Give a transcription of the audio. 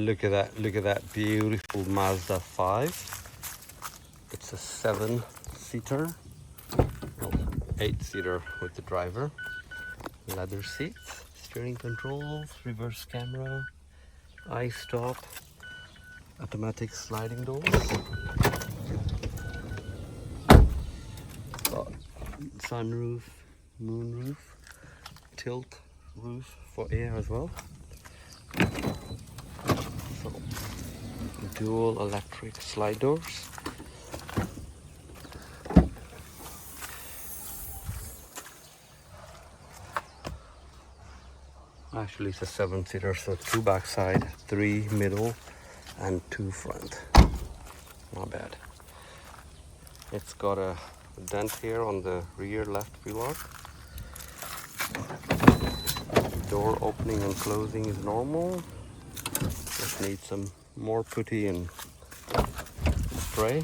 Look at that beautiful Mazda 5. It's a 7-seater, well, 8-seater with the driver. Leather seats, steering controls, reverse camera, I-stop, automatic sliding doors. Got sunroof, moonroof, tilt roof for air as well. So, dual electric slide doors. Actually, it's a 7-seater, so 2 backside, 3 middle, and 2 front. Not bad. It's got a dent here on the rear left wheel arch. Door opening and closing is normal. Just need some more putty and spray.